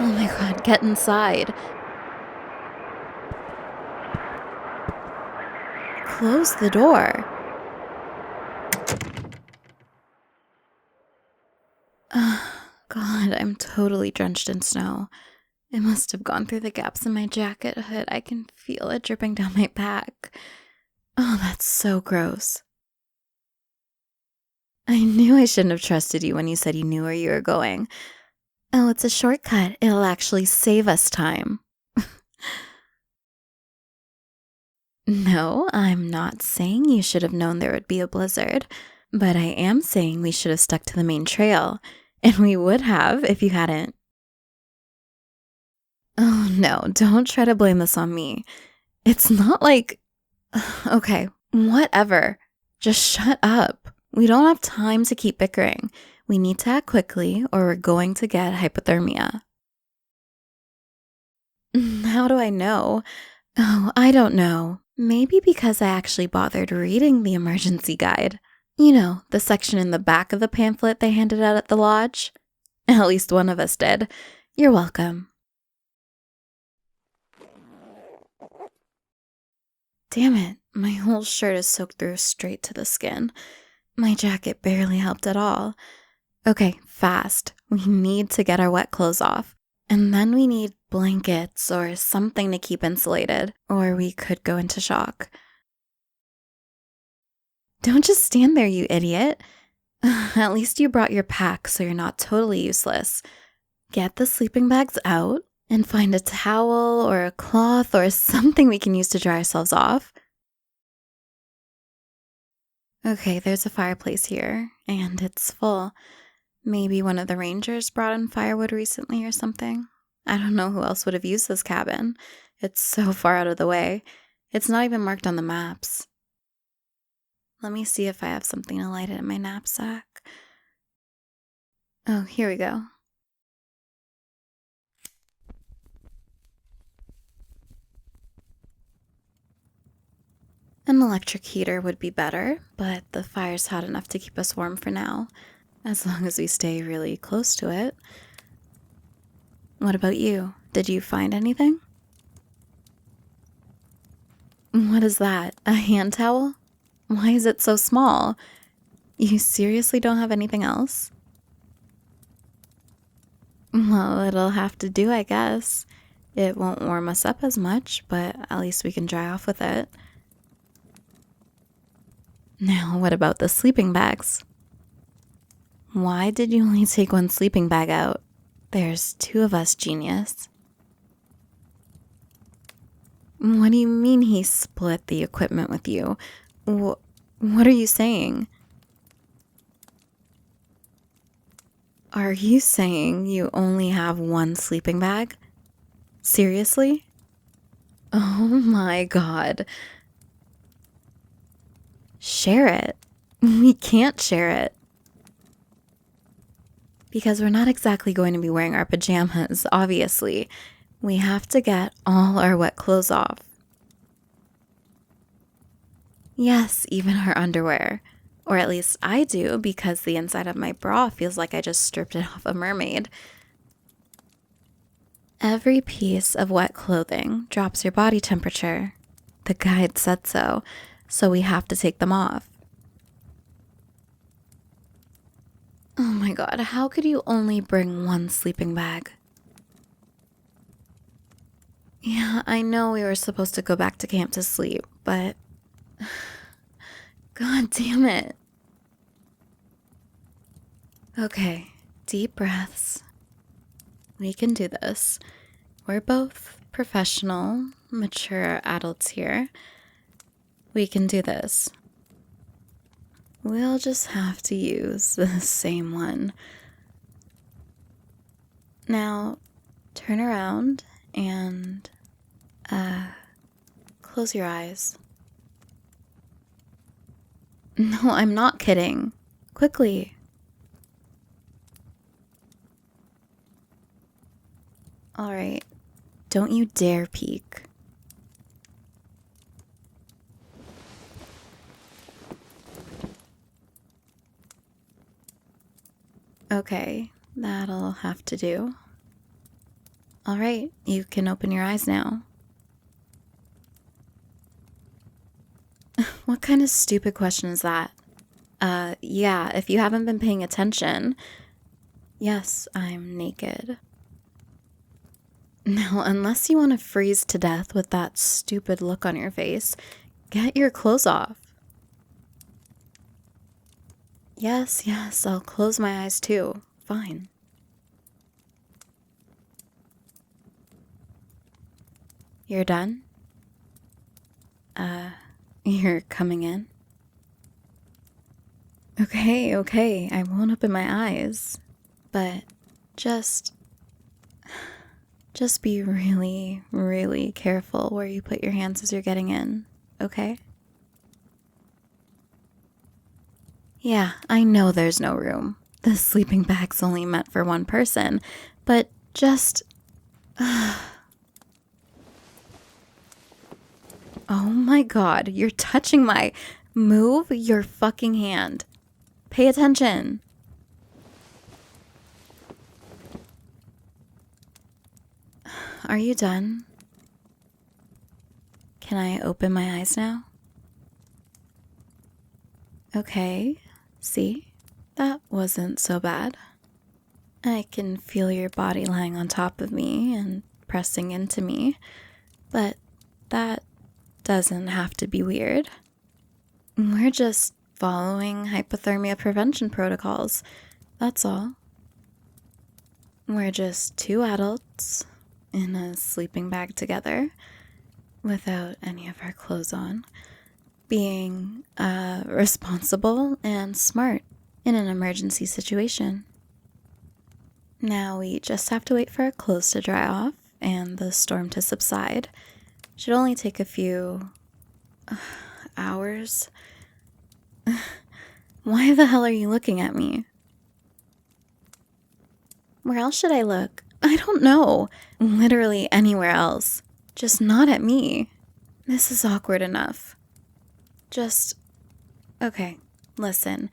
Oh my god, get inside. Close the door. God, I'm totally drenched in snow. It must have gone through the gaps in my jacket hood. I can feel it dripping down my back. Oh, that's so gross. I knew I shouldn't have trusted you when you said you knew where you were going. Oh, it's a shortcut. It'll actually save us time. No, I'm not saying you should have known there would be a blizzard, but I am saying we should have stuck to the main trail, and we would have if you hadn't. Oh no, don't try to blame this on me. It's not like. Okay, whatever. Just shut up. We don't have time to keep bickering. We need to act quickly or we're going to get hypothermia. How do I know? Oh, I don't know. Maybe because I actually bothered reading the emergency guide. You know, the section in the back of the pamphlet they handed out at the lodge. At least one of us did. You're welcome. Damn it, my whole shirt is soaked through straight to the skin. My jacket barely helped at all. Okay, fast. We need to get our wet clothes off. And then we need blankets or something to keep insulated, or we could go into shock. Don't just stand there, you idiot. At least you brought your pack, so you're not totally useless. Get the sleeping bags out and find a towel or a cloth or something we can use to dry ourselves off. Okay, there's a fireplace here, and it's full. Maybe one of the rangers brought in firewood recently or something. I don't know who else would have used this cabin. It's so far out of the way. It's not even marked on the maps. Let me see if I have something to light it in my knapsack. Oh, here we go. An electric heater would be better, but the fire's hot enough to keep us warm for now, as long as we stay really close to it. What about you? Did you find anything? What is that? A hand towel? Why is it so small? You seriously don't have anything else? Well, it'll have to do, I guess. It won't warm us up as much, but at least we can dry off with it. Now, what about the sleeping bags? Why did you only take one sleeping bag out? There's two of us, genius. What do you mean he split the equipment with you? What are you saying? Are you saying you only have one sleeping bag? Seriously? Oh my god. Share it. We can't share it. Because we're not exactly going to be wearing our pajamas, obviously. We have to get all our wet clothes off. Yes, even our underwear. Or at least I do, because the inside of my bra feels like I just stripped it off a mermaid. Every piece of wet clothing drops your body temperature. The guide said so we have to take them off. Oh my god, how could you only bring one sleeping bag? Yeah, I know we were supposed to go back to camp to sleep, but... God damn it. Okay, deep breaths. We can do this. We're both professional, mature adults here. We can do this. We'll just have to use the same one. Now, turn around and, close your eyes. No, I'm not kidding. Quickly. Alright, don't you dare peek. Okay, that'll have to do. All right, you can open your eyes now. What kind of stupid question is that? Yeah, if you haven't been paying attention. Yes, I'm naked. Now, unless you want to freeze to death with that stupid look on your face, get your clothes off. Yes, I'll close my eyes too. Fine. You're done? You're coming in? Okay, I won't open my eyes. But just be really, really careful where you put your hands as you're getting in, okay? Yeah, I know there's no room. The sleeping bag's only meant for one person, but just... Oh my god, you're touching my... Move your fucking hand. Pay attention. Are you done? Can I open my eyes now? Okay, see? That wasn't so bad. I can feel your body lying on top of me and pressing into me, but that doesn't have to be weird. We're just following hypothermia prevention protocols, that's all. We're just two adults in a sleeping bag together, without any of our clothes on, being responsible and smart in an emergency situation. Now we just have to wait for our clothes to dry off and the storm to subside. Should only take a few hours. Why the hell are you looking at me? Where else should I look? I don't know. Literally anywhere else. Just not at me. This is awkward enough. Okay, listen.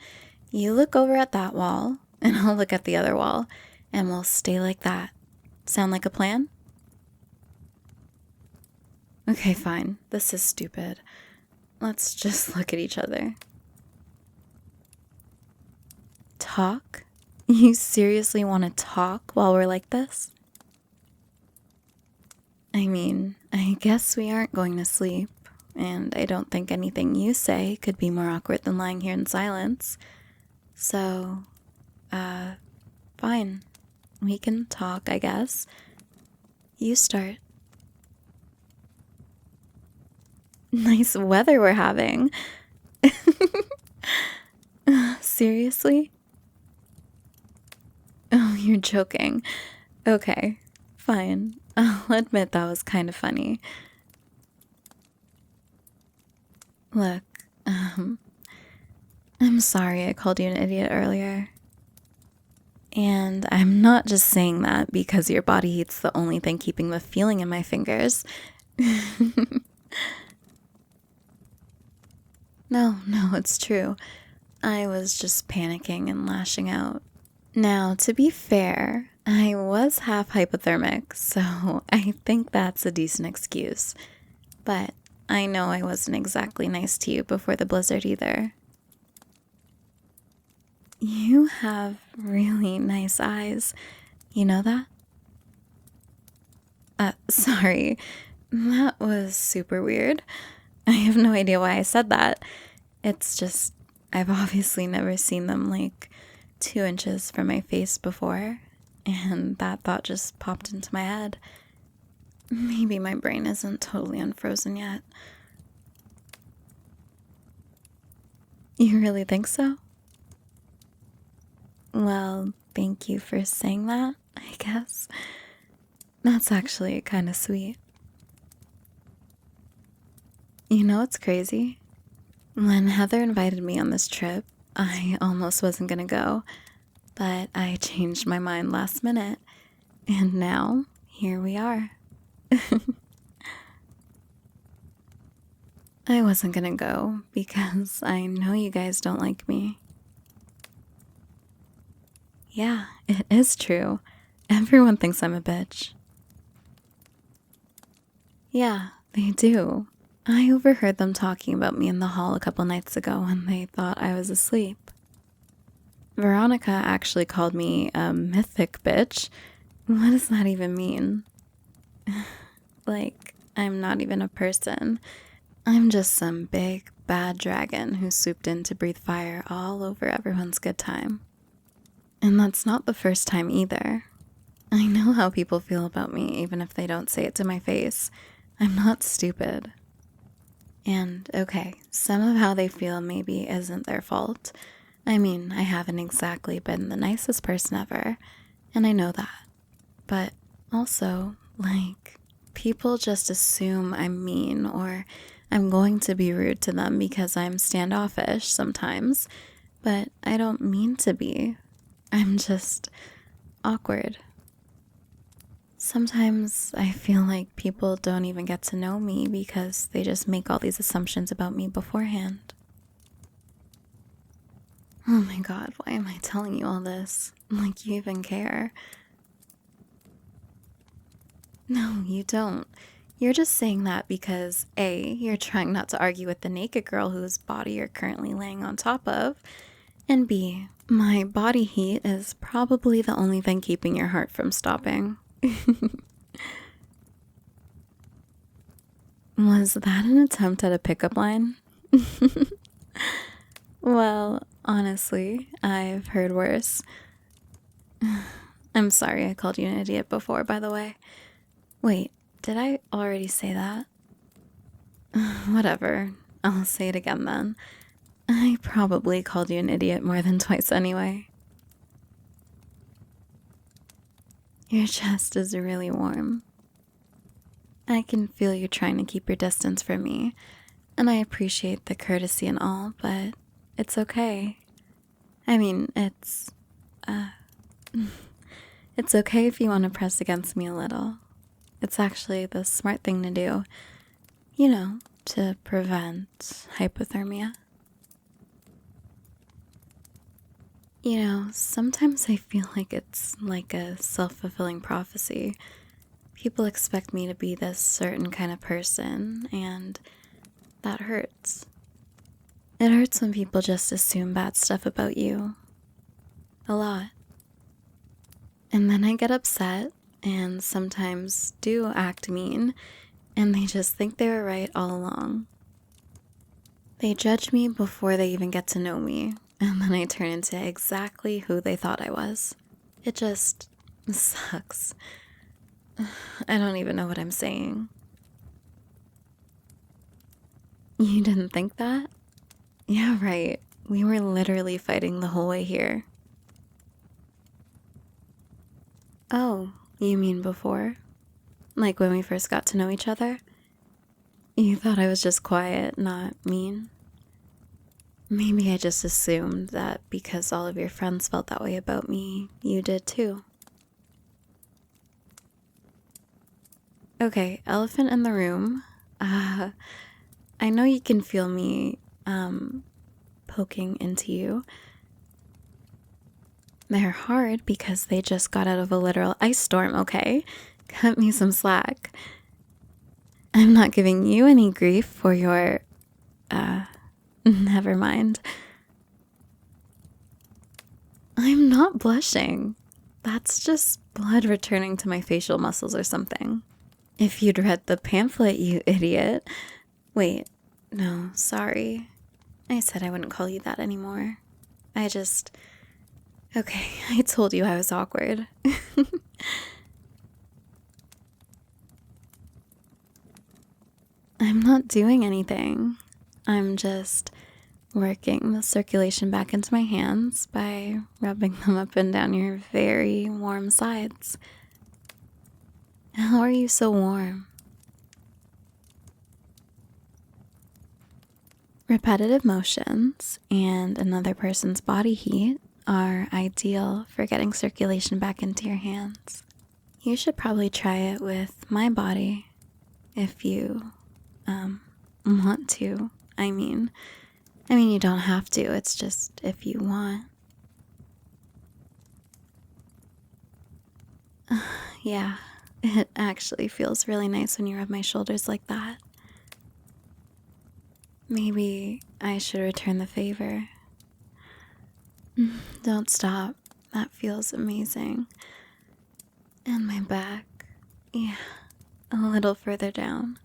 You look over at that wall, and I'll look at the other wall, and we'll stay like that. Sound like a plan? Okay, fine. This is stupid. Let's just look at each other. Talk? You seriously want to talk while we're like this? I mean, I guess we aren't going to sleep, and I don't think anything you say could be more awkward than lying here in silence. So, fine. We can talk, I guess. You start. Nice weather we're having. Seriously? Oh, you're joking. Okay, fine. I'll admit that was kind of funny. Look, I'm sorry I called you an idiot earlier. And I'm not just saying that because your body heat's the only thing keeping the feeling in my fingers. No, it's true. I was just panicking and lashing out. Now, to be fair, I was half hypothermic, so I think that's a decent excuse. But I know I wasn't exactly nice to you before the blizzard either. You have really nice eyes. You know that? Sorry. That was super weird. I have no idea why I said that. It's just, I've obviously never seen them like 2 inches from my face before, and that thought just popped into my head. Maybe my brain isn't totally unfrozen yet. You really think so? Well, thank you for saying that, I guess. That's actually kind of sweet. You know what's crazy? When Heather invited me on this trip, I almost wasn't gonna go, but I changed my mind last minute, and now here we are. I wasn't gonna go because I know you guys don't like me. Yeah, it is true. Everyone thinks I'm a bitch. Yeah, they do. I overheard them talking about me in the hall a couple nights ago when they thought I was asleep. Veronica actually called me a mythic bitch. What does that even mean? Like, I'm not even a person. I'm just some big, bad dragon who swooped in to breathe fire all over everyone's good time. And that's not the first time either. I know how people feel about me, even if they don't say it to my face. I'm not stupid. And okay, some of how they feel maybe isn't their fault. I mean, I haven't exactly been the nicest person ever, and I know that. But also, like, people just assume I'm mean or I'm going to be rude to them because I'm standoffish sometimes, but I don't mean to be. I'm just awkward. Sometimes I feel like people don't even get to know me because they just make all these assumptions about me beforehand. Oh my god, why am I telling you all this? Like you even care. No, you don't. You're just saying that because A, you're trying not to argue with the naked girl whose body you're currently laying on top of, and B, my body heat is probably the only thing keeping your heart from stopping. Was that an attempt at a pickup line? Well, honestly, I've heard worse. I'm sorry I called you an idiot before, by the way. Wait, did I already say that? Whatever. I'll say it again then. I probably called you an idiot more than twice anyway. Your chest is really warm. I can feel you trying to keep your distance from me, and I appreciate the courtesy and all, but it's okay. I mean, it's okay if you want to press against me a little. It's actually the smart thing to do, you know, to prevent hypothermia. You know, sometimes I feel like it's like a self-fulfilling prophecy. People expect me to be this certain kind of person, and that hurts. It hurts when people just assume bad stuff about you. A lot. And then I get upset and sometimes do act mean, and they just think they were right all along. They judge me before they even get to know me, and then I turn into exactly who they thought I was. It just sucks. I don't even know what I'm saying. You didn't think that? Yeah, right. We were literally fighting the whole way here. Oh, you mean before? Like when we first got to know each other? You thought I was just quiet, not mean? Maybe I just assumed that because all of your friends felt that way about me, you did too. Okay, elephant in the room. I know you can feel me, poking into you. They're hard because they just got out of a literal ice storm, okay? Cut me some slack. I'm not giving you any grief for your, never mind. I'm not blushing. That's just blood returning to my facial muscles or something. If you'd read the pamphlet, you idiot. Wait, no, sorry. I said I wouldn't call you that anymore. Okay, I told you I was awkward. I'm not doing anything. I'm just working the circulation back into my hands by rubbing them up and down your very warm sides. How are you so warm? Repetitive motions and another person's body heat are ideal for getting circulation back into your hands. You should probably try it with my body if you want to. I mean, you don't have to. It's just if you want. Yeah, It actually feels really nice when you rub my shoulders like that. Maybe I should return the favor. Don't stop. That feels amazing. And my back. Yeah, a little further down.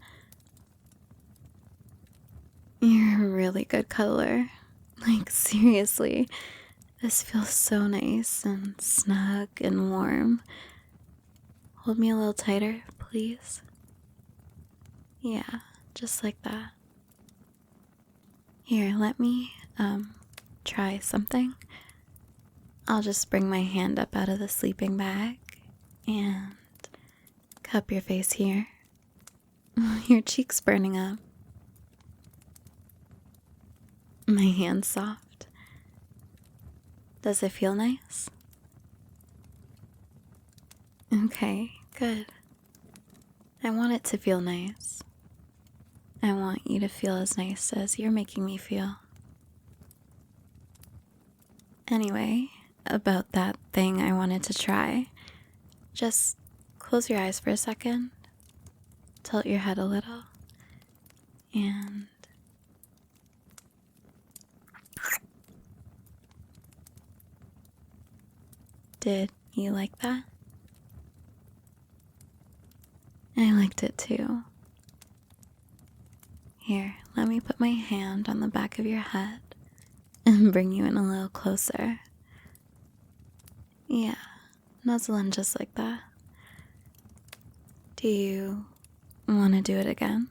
You're a really good cuddler. Like, seriously. This feels so nice and snug and warm. Hold me a little tighter, please. Yeah, just like that. Here, let me, try something. I'll just bring my hand up out of the sleeping bag and cup your face here. Your cheek's burning up. My hand's soft. Does it feel nice? Okay, good. I want it to feel nice. I want you to feel as nice as you're making me feel. Anyway, about that thing I wanted to try, just close your eyes for a second, tilt your head a little, and did you like that? I liked it too. Here, let me put my hand on the back of your head and bring you in a little closer. Yeah, nuzzle in just like that. Do you want to do it again?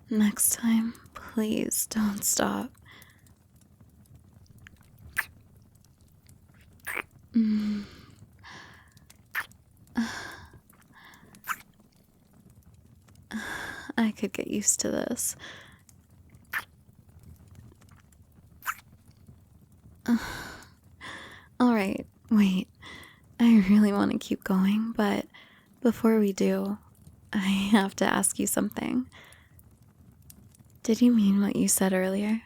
Next time, please don't stop. I could get used to this. Alright, wait. I really want to keep going, but before we do, I have to ask you something. Did you mean what you said earlier?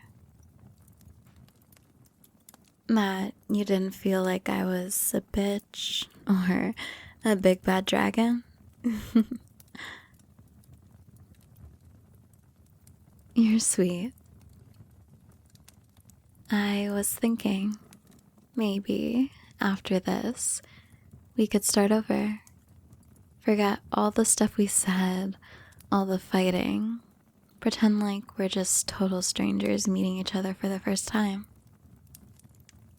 That you didn't feel like I was a bitch or a big bad dragon? You're sweet. I was thinking, maybe after this, we could start over. Forget all the stuff we said, all the fighting. Pretend like we're just total strangers meeting each other for the first time.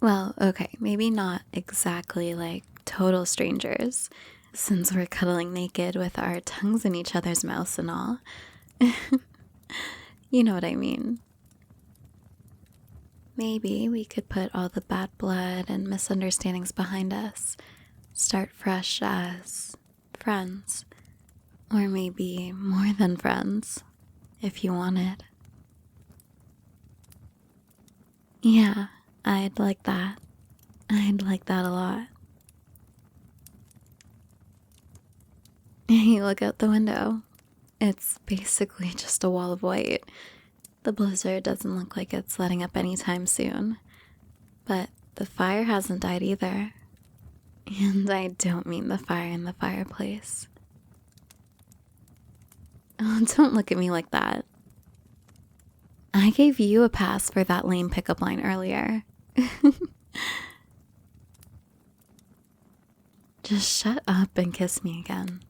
Well, okay, maybe not exactly like total strangers, since we're cuddling naked with our tongues in each other's mouths and all. You know what I mean. Maybe we could put all the bad blood and misunderstandings behind us, start fresh as friends, or maybe more than friends, if you wanted. Yeah, I'd like that. I'd like that a lot. Hey, look out the window. It's basically just a wall of white. The blizzard doesn't look like it's letting up anytime soon. But the fire hasn't died either. And I don't mean the fire in the fireplace. Oh, don't look at me like that. I gave you a pass for that lame pickup line earlier. Just shut up and kiss me again.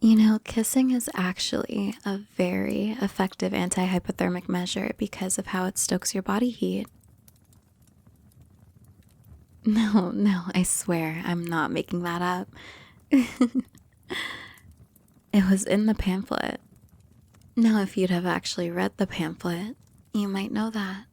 You know, kissing is actually a very effective anti-hypothermic measure because of how it stokes your body heat. No, I swear, I'm not making that up. It was in the pamphlet. Now, if you'd have actually read the pamphlet, you might know that.